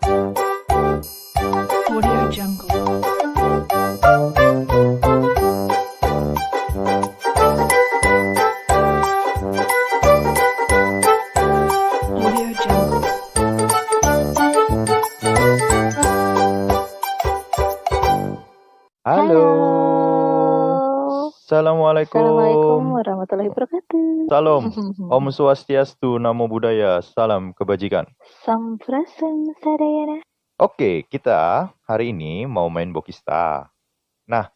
Audio Jungle. Audio Jungle. Halo. Assalamualaikum Assalamualaikum. warahmatullahi wabarakatuh. Salam. Om Swastiastu, Namo Buddhaya, salam kebajikan. Sampurasun sadayana. Oke, kita hari ini mau main Bokista. Nah,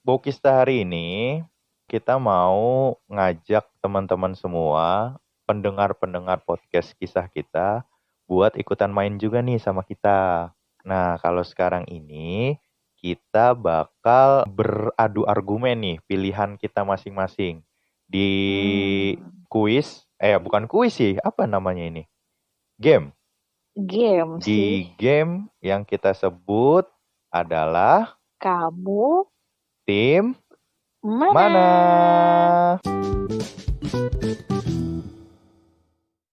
Bokista hari ini kita mau ngajak teman-teman semua, pendengar-pendengar podcast kisah kita, buat ikutan main juga nih sama kita. Nah, kalau sekarang ini kita bakal beradu argumen nih, pilihan kita masing-masing. Di kuis, bukan kuis sih, apa namanya ini? Game. Game Di sih. game yang kita sebut adalah Kamu tim mana? mana?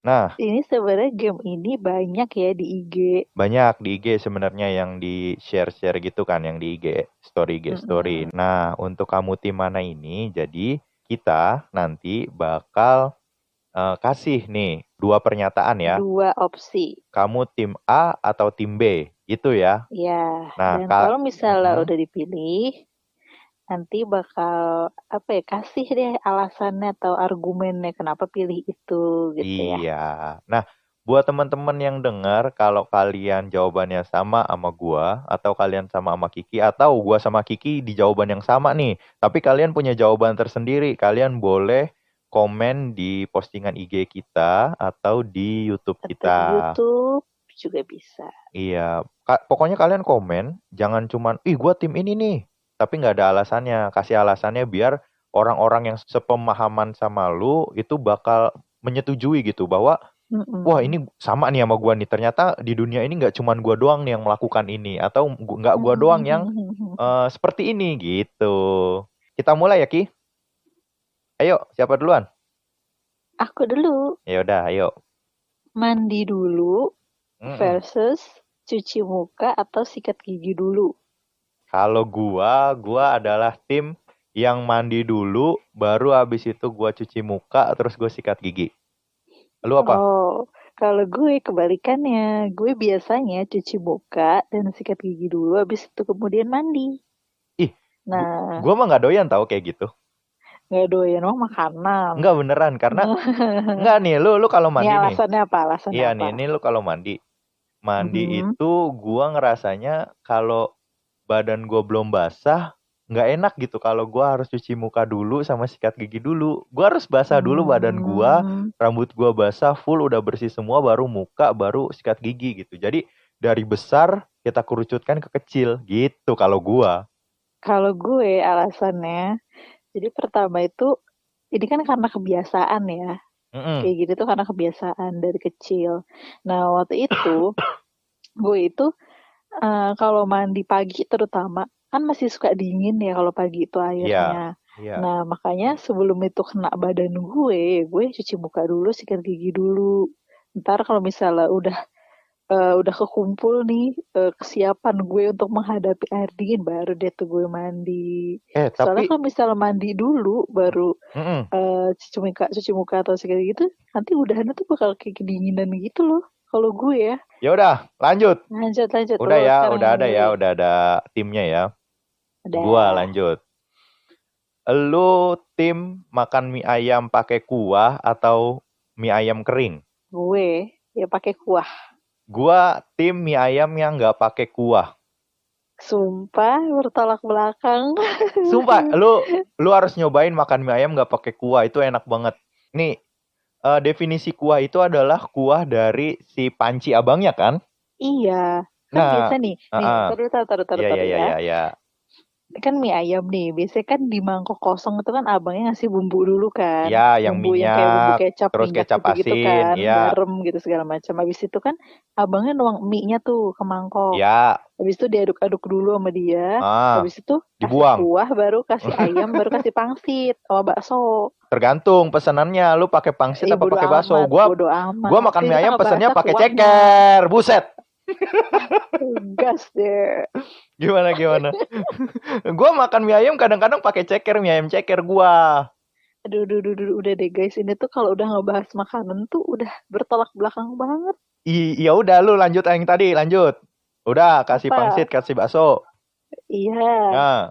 Nah, Ini sebenarnya game ini banyak ya di IG. banyak di IG sebenarnya yang di share-share gitu kan, yang di IG story. Nah, untuk kamu tim mana ini, jadi kita nanti bakal kasih nih 2 pernyataan ya. 2 opsi. Kamu tim A atau tim B, gitu ya. Ya. Nah, Dan kalau misalnya udah dipilih, nanti bakal kasih deh alasannya atau argumennya kenapa pilih itu gitu ya. Iya. Nah, buat teman-teman yang dengar, kalau kalian jawabannya sama gua, atau kalian sama Kiki, atau gua sama Kiki di jawaban yang sama nih, tapi kalian punya jawaban tersendiri, kalian boleh komen di postingan IG kita atau di YouTube Atau kita. di YouTube juga bisa. Iya, pokoknya kalian komen, jangan cuman, gua tim ini nih, tapi nggak ada alasannya. Kasih alasannya biar orang-orang yang sepemahaman sama lu itu bakal menyetujui gitu, bahwa wah ini sama nih sama gua nih, ternyata di dunia ini nggak cuman gua doang nih yang melakukan ini, atau nggak gua doang yang seperti ini gitu. Kita mulai ya, Ki? Ayo, siapa duluan? Aku dulu. Ya udah, ayo. Mandi dulu versus cuci muka atau sikat gigi dulu. Kalau gua adalah tim yang mandi dulu, baru habis itu gua cuci muka, terus gua sikat gigi. Lu apa? Oh, kalau gue kebalikannya. Gue biasanya cuci muka dan sikat gigi dulu, habis itu kemudian mandi. Nah, gua mah nggak doyan tau kayak gitu. Nggak doyan makanan. Enggak, beneran, karena enggak nih, lu kalau mandi nih. Alasannya apa? Iya nih, ini lu kalau mandi itu gua ngerasanya kalau badan gua belum basah nggak enak gitu, kalau gua harus cuci muka dulu sama sikat gigi dulu. Gua harus basah dulu badan gua, rambut gua basah full udah bersih semua, baru muka, baru sikat gigi gitu. Jadi dari besar kita kerucutkan ke kecil gitu kalau gua. Kalau gue alasannya, jadi pertama itu ini kan karena kebiasaan ya. Kayak gitu tuh karena kebiasaan dari kecil. Nah, waktu itu gue itu kalau mandi pagi terutama kan masih suka dingin ya kalau pagi itu airnya. Iya. Nah, makanya sebelum itu kena badan gue cuci muka dulu, sikat gigi dulu. Ntar kalau misalnya udah kekumpul nih kesiapan gue untuk menghadapi air dingin, baru deh tuh gue mandi. Soalnya kalau misalnya mandi dulu baru cuci muka atau sikat gigi gitu, nanti udahannya tuh bakal kayak kedinginan gitu loh. Kalau gue ya. Ya udah, lanjut. Lanjut. Udah ya, udah ada timnya ya. Udah. Gua lanjut. Lu tim makan mie ayam pakai kuah atau mie ayam kering? Gue ya pakai kuah. Gua tim mie ayam yang nggak pakai kuah. Sumpah, bertolak belakang. Sumpah, lu harus nyobain makan mie ayam nggak pakai kuah, itu enak banget. Nih, definisi kuah itu adalah kuah dari si panci abangnya kan? Iya. Kan biasa nih. Taruh ya. Kan mie ayam nih, biasanya kan di mangkok kosong itu kan abangnya ngasih bumbu dulu kan. Ya, yang bumbu minyak, yang kayak bumbu kecap, terus minyak kecap gitu asin, kan, ya. garam gitu segala macam. Habis itu kan abangnya nuang mie-nya tuh ke mangkok. Ya. Habis itu diaduk-aduk dulu sama dia. Habis itu dibuang. Kasih kuah, baru kasih ayam, baru kasih pangsit sama bakso. Tergantung pesanannya, lu pakai pangsit apa pakai bakso. Gua makan mie ayam pesannya pakai kuahnya. ceker. Buset. Gas deh. Gimana gimana? Gua makan mie ayam kadang-kadang pakai ceker, mie ayam ceker gua. Aduh, udah deh guys. Ini tuh kalau udah ngebahas makanan tuh udah bertolak belakang banget. Ya udah lu lanjut yang tadi, lanjut. Udah kasih Apa? pangsit, kasih bakso. Iya. Nah,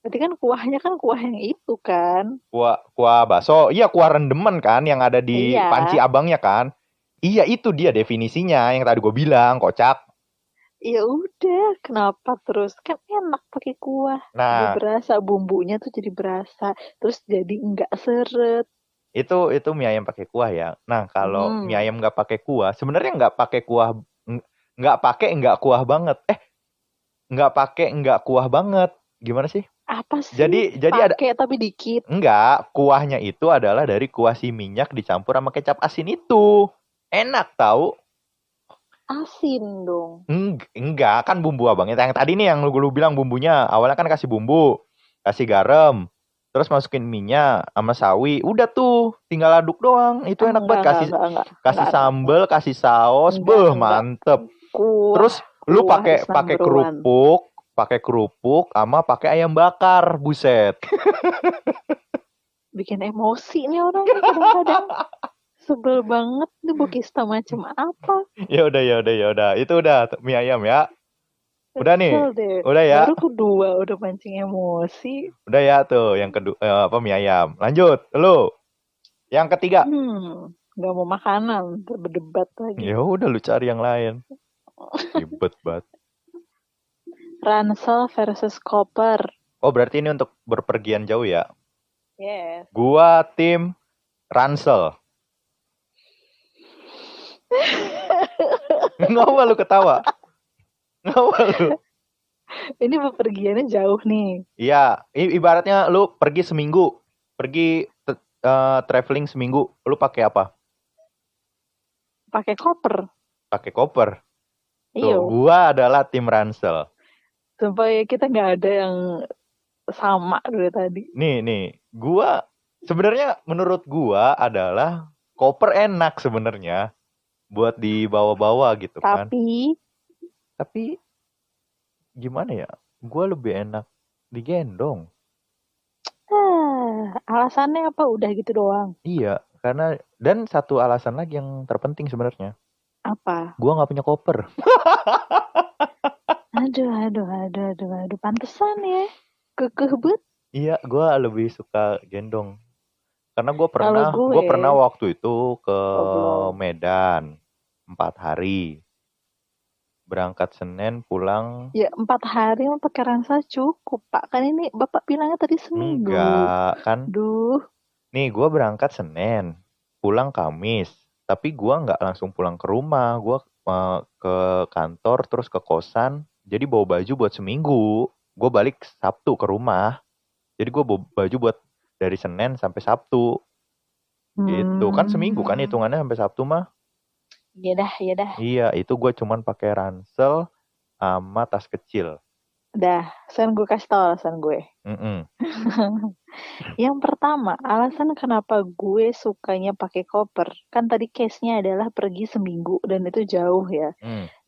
Berarti kan kuahnya kan kuah yang itu kan. kuah bakso. Iya, kuah rendemen kan yang ada di Iya. panci abangnya kan. Iya, itu dia definisinya yang tadi gue bilang, kocak. Ya udah, kenapa terus? Kan enak pakai kuah. Jadi Nah, berasa bumbunya tuh jadi berasa. Terus jadi enggak seret. itu mie ayam pakai kuah ya. Nah, kalau mie Hmm. ayam nggak pakai kuah, sebenarnya nggak pakai kuah, nggak kuah banget. Nggak kuah banget. Gimana sih? Apa sih? Jadi ada Pakai tapi dikit. enggak, kuahnya itu adalah dari kuah si minyak dicampur sama kecap asin itu. Enak tahu? Asin dong. Enggak, kan bumbu abangnya. Yang tadi nih yang lu bilang bumbunya, awalnya kan kasih bumbu, kasih garam, terus masukin minyak sama sawi. Udah tuh, tinggal aduk doang. Itu enak banget. Kasih sambel, kasih saus, Enggak. mantep. Kuah, Terus lu kuah pakai is pakai number one. kerupuk sama pakai ayam bakar, buset. Bikin emosi nih orang nih kadang-kadang. Sebel banget nih Bukista macam apa. Ya udah. Itu udah mie ayam ya. Udah nih. Kesel deh. Udah ya. Baru kedua udah mancing emosi. Udah ya tuh yang kedua apa mie ayam. Lanjut, lu. Yang ketiga. Gak mau makanan, berdebat lagi. Ya udah lu cari yang lain. Ribet banget. Ransel versus Koper. Oh, berarti ini untuk berpergian jauh ya. Yes. Gua tim Ransel. Ngapa lu ketawa? Ngapa lu? Ini bepergiannya jauh nih. Iya, ibaratnya lu pergi seminggu. Pergi traveling seminggu. Lu pakai apa? Pakai koper. Pakai koper. Iya. Tuh, gua adalah tim Ransel. Supaya kita nggak ada yang sama dari tadi. Nih, gua sebenarnya menurut gua adalah koper enak sebenarnya buat dibawa-bawa gitu kan. Tapi gimana ya? Gua lebih enak digendong. Alasannya apa? Udah gitu doang. Iya, karena dan satu alasan lagi yang terpenting sebenarnya. Apa? Gua nggak punya koper. Aduh. Pantesan ya. Kekeh bet. Iya, gua lebih suka gendong. Karena gue Kalau pernah waktu itu ke belum. Medan 4 hari. Berangkat Senin, pulang. Ya 4 hari mah pakai Ransel cukup Pak. Kan ini Bapak bilangnya tadi seminggu. Enggak, kan? Duh. Nih, gue berangkat Senin, pulang Kamis. Tapi gue nggak langsung pulang ke rumah. Gue ke kantor, terus ke kosan. Jadi bawa baju buat seminggu. Gue balik Sabtu ke rumah. Jadi gue bawa baju buat dari Senin sampai Sabtu. Gitu. Kan seminggu kan hitungannya sampai Sabtu mah. Iya dah. Iya, itu gue cuman pakai ransel sama tas kecil. Dah, sekarang gue kasih tau alasan gue. Yang pertama, alasan kenapa gue sukanya pakai koper. Kan tadi case-nya adalah pergi seminggu dan itu jauh ya.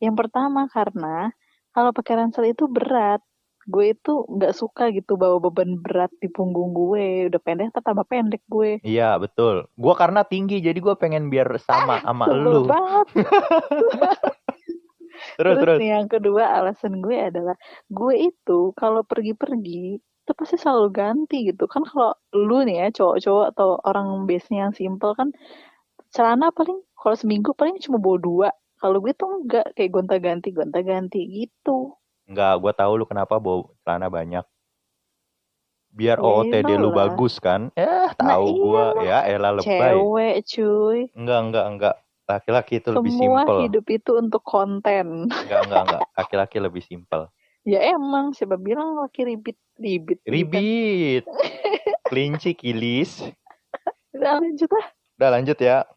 Yang pertama karena kalau pakai ransel itu berat. Gue itu nggak suka gitu bawa beban berat di punggung gue. Udah pendek tambah pendek gue. Iya, betul. Gue karena tinggi, jadi gue pengen biar sama sama Sebel lu. banget. Terus. Nih yang kedua alasan gue adalah gue itu kalau pergi-pergi itu pasti selalu ganti gitu kan. Kalau lu nih ya cowok-cowok atau orang biasanya yang simple kan celana paling kalau seminggu paling cuma bawa 2. Kalau gue tuh enggak, kayak gonta-ganti gitu. Enggak, gue tahu lu kenapa bawa celana banyak. Biar Ya, OOTD lu lah. bagus kan? Tahu gue ya, elah lebay. Cewek cuy. Enggak. Laki-laki itu lebih Semua simpel. hidup itu untuk konten. Enggak. Laki-laki lebih simpel. Ya emang, siapa bilang laki ribit. Kelinci, kilis. Udah lanjut ya.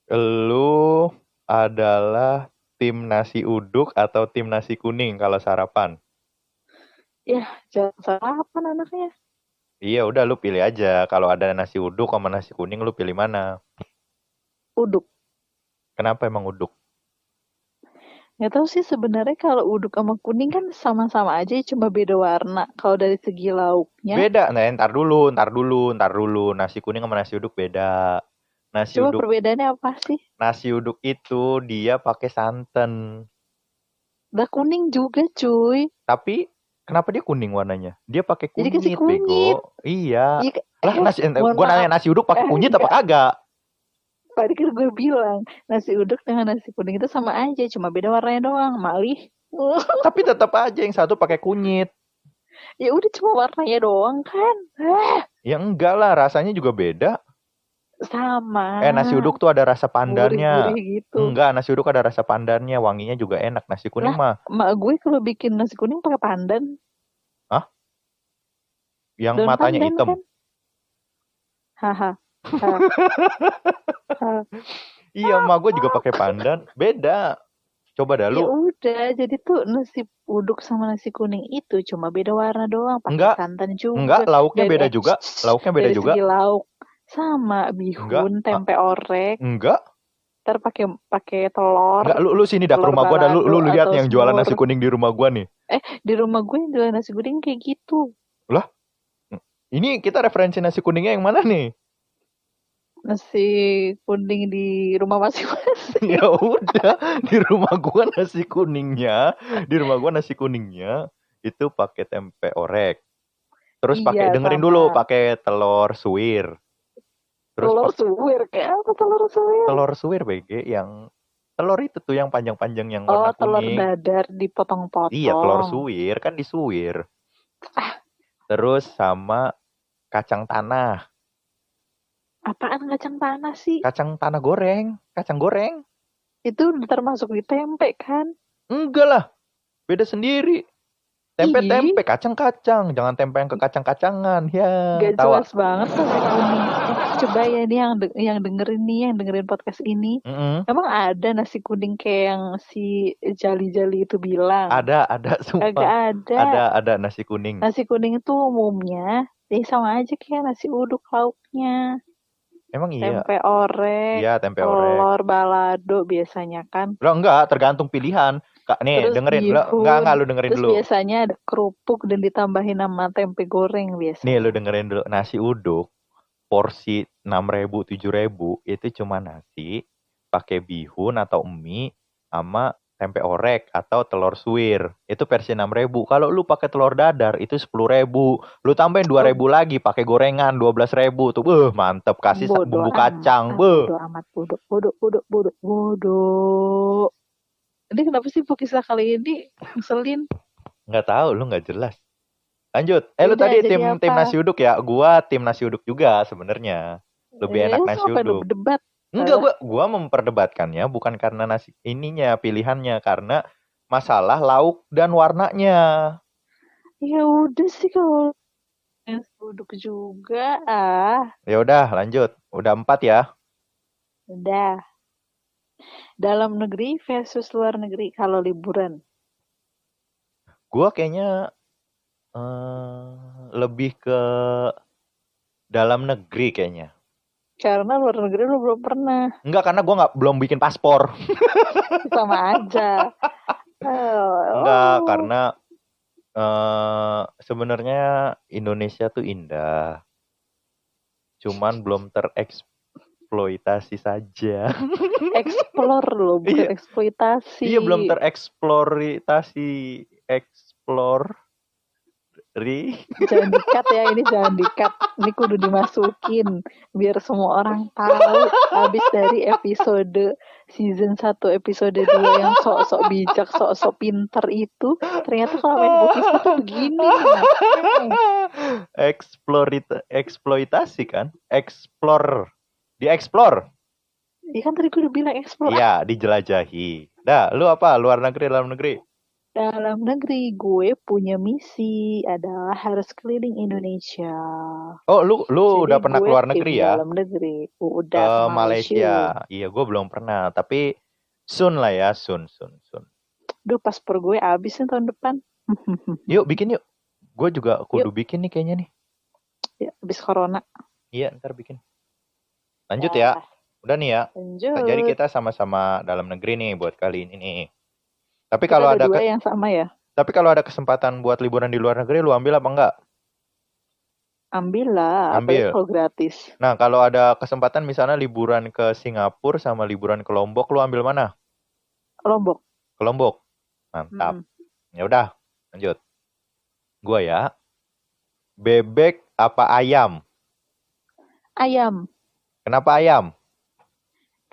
Lu adalah tim nasi uduk atau tim nasi kuning kalau sarapan? Ya, jangan sarapan anaknya. Iya, udah lu pilih aja. Kalau ada nasi uduk sama nasi kuning, lu pilih mana? Uduk. Kenapa emang uduk? Nggak tahu sih sebenarnya kalau uduk sama kuning kan sama-sama aja, cuma beda warna. Kalau dari segi lauknya, Beda. Nah, ntar dulu. Nasi kuning sama nasi uduk beda. Nasi coba uduk, perbedaannya apa sih? nasi uduk itu dia pakai santan. Lah kuning juga cuy. Tapi kenapa dia kuning warnanya? Dia pakai Jadi kasih kunyit, kunyit. bego. Iya. Iya, Lah mohon gua nanya maaf. nasi uduk pakai kunyit apa Enggak. kagak? Tadi kan gue bilang nasi uduk dengan nasi kuning itu sama aja, cuma beda warnanya doang. Malih. Tapi tetap aja yang satu pakai kunyit. Ya udah cuma warnanya doang kan. Ya enggak lah, rasanya juga beda. Sama. Nasi uduk tuh ada rasa pandannya. Gurih-gurih gitu. Enggak, nasi uduk ada rasa pandannya, wanginya juga enak. Nasi kuning Lah, mah, mak gue kalau bikin nasi kuning pakai pandan. hah? Yang Daun matanya pandan hitam. kan? Haha. Ha. Ha. Iya, emak gue juga pakai pandan. Beda. Coba dah Ya lu. udah, jadi tuh nasi uduk sama nasi kuning itu cuma beda warna doang, pakai Enggak, santan juga. enggak, lauknya Dari beda juga. Lauknya beda dari juga. segi lauk sama Enggak. bihun, tempe orek, Enggak. ntar pakai telur, Enggak, lu sini dah ke telur rumah gua dah. Lu balado lihat atau yang jualan nasi semur. kuning di rumah gua nih. Di rumah gue yang jualan nasi kuning kayak gitu. Lah, ini kita referensi nasi kuningnya yang mana nih? Nasi kuning di rumah masing-masing. Ya udah, di rumah gua nasi kuningnya, itu pakai tempe orek. Terus pakai Iya, dengerin sama. dulu, pakai telur suwir. Terus Telur suwir, kayak apa telur suwir? telur suwir BG yang telur itu tuh yang panjang-panjang yang Oh, warna telur kuning. dadar dipotong-potong. Iya, telur suwir kan disuwir. Terus sama kacang tanah. Apaan kacang tanah sih? Kacang tanah goreng, kacang goreng. Itu termasuk di tempe kan? Enggak lah, beda sendiri. Tempe-tempe, kacang-kacang. Jangan tempe yang ke kacang-kacangan. Ya, Gak tawa. jelas banget tuh kuning. Coba ya nih yang dengerin nih, yang dengerin podcast ini. Emang ada nasi kuning kayak yang si Jali-Jali itu bilang? Ada, sumpah. Kagak ada. Ada nasi kuning. Nasi kuning itu umumnya sama aja kayak nasi uduk lauknya. Emang iya? Tempe orek. Iya, tempe orek. Telur balado biasanya kan. Lo enggak, tergantung pilihan. Kak, nih, Terus dengerin. bihun. Enggak, lu dengerin Terus dulu. biasanya ada kerupuk dan ditambahin sama tempe goreng biasanya. Nih, lu dengerin dulu. Nasi uduk, porsi 6.000, 7.000, itu cuma nasi, pakai bihun atau mie, sama tempe orek atau telur suwir. Itu versi 6.000. Kalau lu pakai telur dadar, itu 10.000. Lu tambahin 2.000 lagi, pakai gorengan 12.000. Tuh, mantep. Kasih bumbu kacang. Bodoh amat, bodoh. Ini kenapa sih Pokisah kali ini ngeselin? Nggak tahu, lu nggak jelas. Lanjut. Lu Udah, tadi jadi tim apa? nasi uduk ya? Gua tim nasi uduk juga sebenarnya. Lebih enak nasi uduk. Debat. Enggak, gua memperdebatkannya bukan karena nasi ininya, pilihannya, karena masalah lauk dan warnanya. Ya udah sih kalau nasi uduk juga Ya udah, lanjut. Udah 4 ya. Udah. Dalam negeri versus luar negeri kalau liburan. Gua kayaknya lebih ke dalam negeri kayaknya. Karena luar negeri lu belum pernah. Enggak, karena gua belum bikin paspor. Sama aja. Enggak, karena sebenarnya Indonesia tuh indah. Cuman belum tereksploitasi saja. Explore loh, bukan eksploitasi. Iya, belum tereksploitasi. Jangan di-cut ya, ini jangan di-cut. Ini kudu dimasukin biar semua orang tahu. Habis dari episode season 1 episode 2 yang sok-sok bijak, sok-sok pinter itu, ternyata kalau main Pokisah tuh begini. Eksploitasi kan? Dieksplor. Iya kan tadi gue udah bilang explore. Iya, dijelajahi. Dah, lu apa? Luar negeri, dalam negeri? Dalam negeri gue punya misi adalah harus keliling Indonesia. Oh, lu udah pernah keluar negeri ya? Dalam negeri. Udah ke Malaysia. Iya, gue belum pernah, tapi soon lah ya, soon. Duh, paspor gue habis nih tahun depan. Yuk, bikin yuk. Gue juga kudu bikin nih kayaknya nih. Ya, habis corona. Iya, ntar bikin. Lanjut ya. Udah nih ya. Lanjut. Jadi kita sama-sama dalam negeri nih buat kali ini nih. Tapi Kita kalau ada ada dua yang sama ya. tapi kalau ada kesempatan buat liburan di luar negeri, lu ambil apa enggak? Ambil lah, apalagi Ambil. kalau gratis. Nah, kalau ada kesempatan misalnya liburan ke Singapura sama liburan ke Lombok, lu ambil mana? Lombok. Ke Lombok. Mantap. Mm-mm. Ya udah, lanjut. Gua ya, bebek apa ayam? Ayam. Kenapa ayam?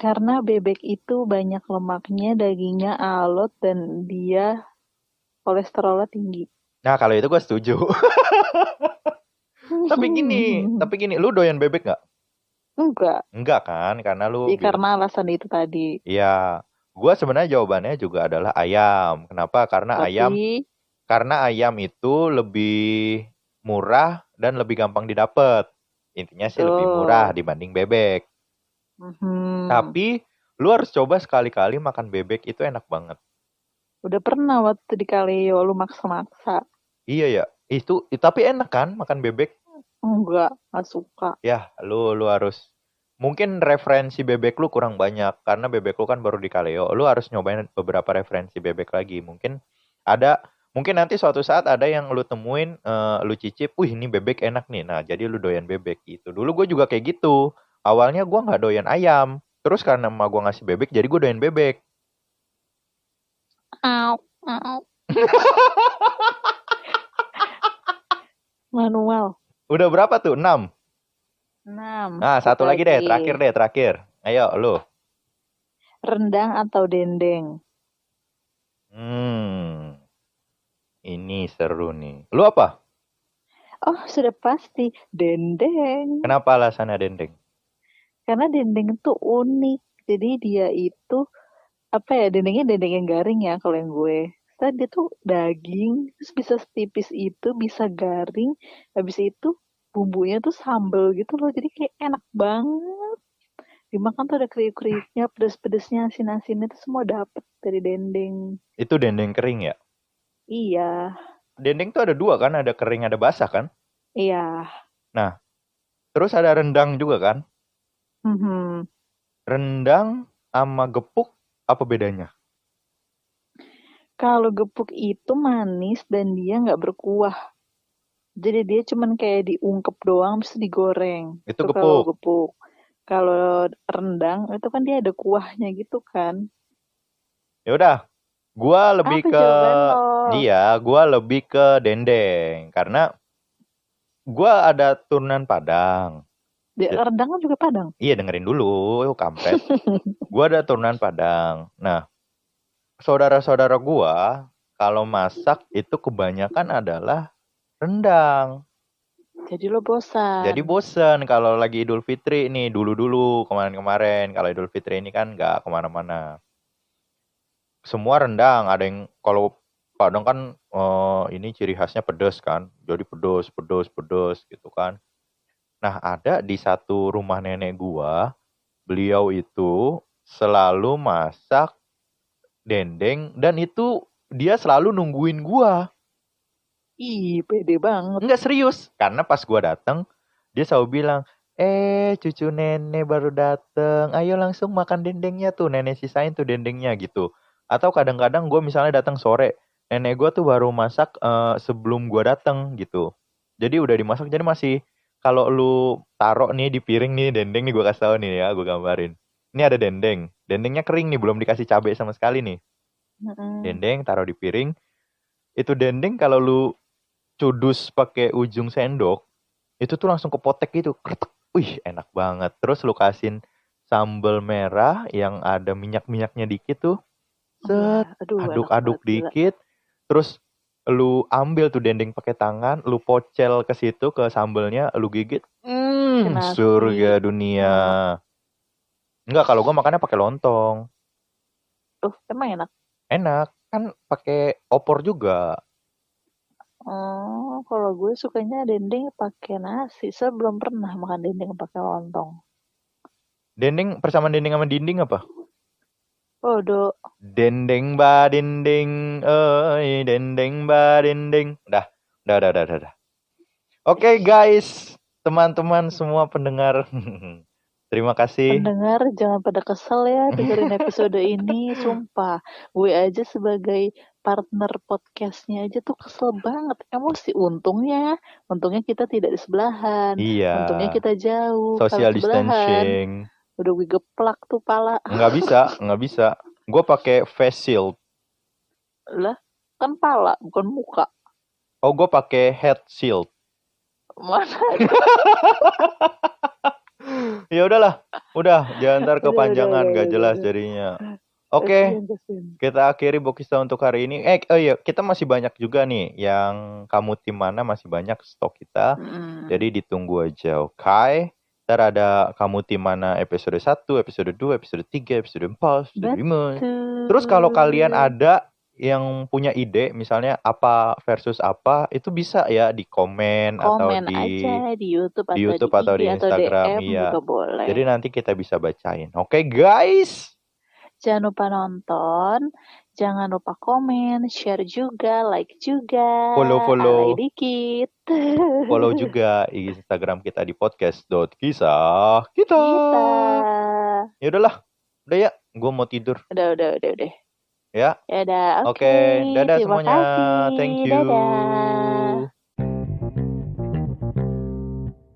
Karena bebek itu banyak lemaknya, dagingnya alot, dan dia kolesterolnya tinggi. Nah, kalau itu gue setuju. Tapi gini, lu doyan bebek nggak? Enggak. Enggak kan, karena lu Ya bilang, karena alasan itu tadi. iya. Gua sebenarnya jawabannya juga adalah ayam. Kenapa? Tapi, Karena ayam itu lebih murah dan lebih gampang didapat. Intinya sih lebih murah tuh. dibanding bebek. Mhm. Tapi lu harus coba sekali-kali makan bebek, itu enak banget. Udah pernah waktu di Kaleo lu maksa-maksa. Iya ya. Tapi enak kan makan bebek? Enggak suka. Ya, lu harus, mungkin referensi bebek lu kurang banyak karena bebek lu kan baru di Kaleo. Lu harus nyobain beberapa referensi bebek lagi. Mungkin nanti suatu saat ada yang lu temuin, lu cicip, wih ini bebek enak nih. Nah, jadi lu doyan bebek gitu. Dulu gue juga kayak gitu. Awalnya gue nggak doyan ayam. Terus karena emak gue ngasih bebek, jadi gue doyan bebek. Au, au. Manual. Udah berapa tuh? 6. 6. Nah, satu lagi deh, terakhir. Ayo, lu. Rendang atau dendeng? Ini seru nih. Lu apa? Oh, sudah pasti dendeng. Kenapa alasannya dendeng? Karena dendeng itu unik. Jadi dia itu apa ya, dendengnya dendeng yang garing ya kalau yang gue. Terus dia tuh daging, terus bisa setipis itu, bisa garing. Habis itu bumbunya tuh sambel gitu loh. Jadi kayak enak banget. Dimakan tuh ada kriuk-kriuknya, pedes-pedesnya, asin-asinnya tuh semua dapet dari dendeng. Itu dendeng kering ya? Iya, Dendeng tuh ada dua kan? Ada kering, ada basah kan? iya. Nah, terus ada rendang juga kan? Mhm. Rendang sama gepuk apa bedanya? Kalau gepuk itu manis dan dia nggak berkuah. Jadi dia cuman kayak diungkep doang terus digoreng. Itu Itu kalau gepuk. gepuk. Kalau rendang itu kan dia ada kuahnya gitu kan. Ya udah, gua lebih Apa ke jawaban lo? gua lebih ke dendeng karena gua ada turunan Padang. Rendang kan juga Padang. Iya, dengerin dulu, kampret. Gua ada turunan Padang. Nah, saudara-saudara gua kalau masak itu kebanyakan adalah rendang. Jadi lo bosan. Jadi bosen kalau lagi Idul Fitri nih, dulu-dulu, kemarin-kemarin. Kalau Idul Fitri ini kan nggak kemana-mana. Semua rendang, ada yang, kalau Padang kan ini ciri khasnya pedas kan. Jadi pedas gitu kan. Nah, ada di satu rumah nenek gua, beliau itu selalu masak dendeng dan itu dia selalu nungguin gua. Ih, pede banget. Enggak, serius. Karena pas gua dateng, dia selalu bilang, cucu nenek baru dateng, ayo langsung makan dendengnya tuh, nenek sisain tuh dendengnya gitu. Atau kadang-kadang gue misalnya datang sore, nenek gue tuh baru masak sebelum gue dateng gitu. Jadi udah dimasak, jadi masih, kalau lu taruh nih di piring nih dendeng nih, gue kasih tau nih ya, gue gambarin. Ini ada dendengnya kering nih, belum dikasih cabai sama sekali nih. Mm-mm. Dendeng taruh di piring, itu dendeng kalau lu cudus pakai ujung sendok, itu tuh langsung kepotek gitu. Kretek. Wih, enak banget. Terus lu kasihin sambal merah yang ada minyak-minyaknya dikit tuh. Iya, Set, aduh enak aduk-aduk banget gila. dikit. Terus lu ambil tuh dendeng pakai tangan, lu pocel ke situ ke sambelnya, lu gigit. Ke nasi. Surga dunia. Hmm. Enggak, kalau gua makannya pakai lontong. Emang enak. Enak, kan pakai opor juga. Oh, kalau gue sukanya dendeng pakai nasi. Saya belum pernah makan dendeng pakai lontong. Persamaan dendeng sama dinding apa? Bodoh. Dendeng ba dinding, dendeng ba dinding. Udah. Oke guys, teman-teman semua pendengar. Terima kasih. Pendengar jangan pada kesel ya dengerin episode ini, sumpah. Gue aja sebagai partner podcastnya aja tuh kesel banget, emosi. Untungnya kita tidak di sebelahan. Untungnya Iya, kita jauh. Kalau social sebelahan, distancing. udah gue geplak tuh pala. Nggak bisa. Gue pakai face shield. Lah, kan pala, bukan muka. Oh, gue pakai head shield. Mana? Ya udahlah, udah jangan ntar Udah, kepanjangan, udah, gak udah, jelas udah. jadinya. Oke, Kasian. kita akhiri Bokista untuk hari ini. Iya, kita masih banyak juga nih yang kamu tim mana masih banyak stok kita. Mm. Jadi ditunggu aja, oke? Ntar ada kamu tim mana episode 1, episode 2, episode 3, episode 4, episode 5. Terus kalau kalian ada yang punya ide, misalnya apa versus apa, itu bisa ya di komen atau Komen di aja di YouTube atau di IG atau Instagram, DM iya. juga boleh. Jadi nanti kita bisa bacain. Oke, guys. Jangan lupa nonton, jangan lupa komen, share juga, like juga. Follow. Alay dikit. Follow juga Instagram kita di podcast.kisah kita. Ya udahlah. Udah ya, gue mau tidur. Udah. Ya. Ya udah, Oke, dadah terima semuanya. kasih. Thank you. Dadah.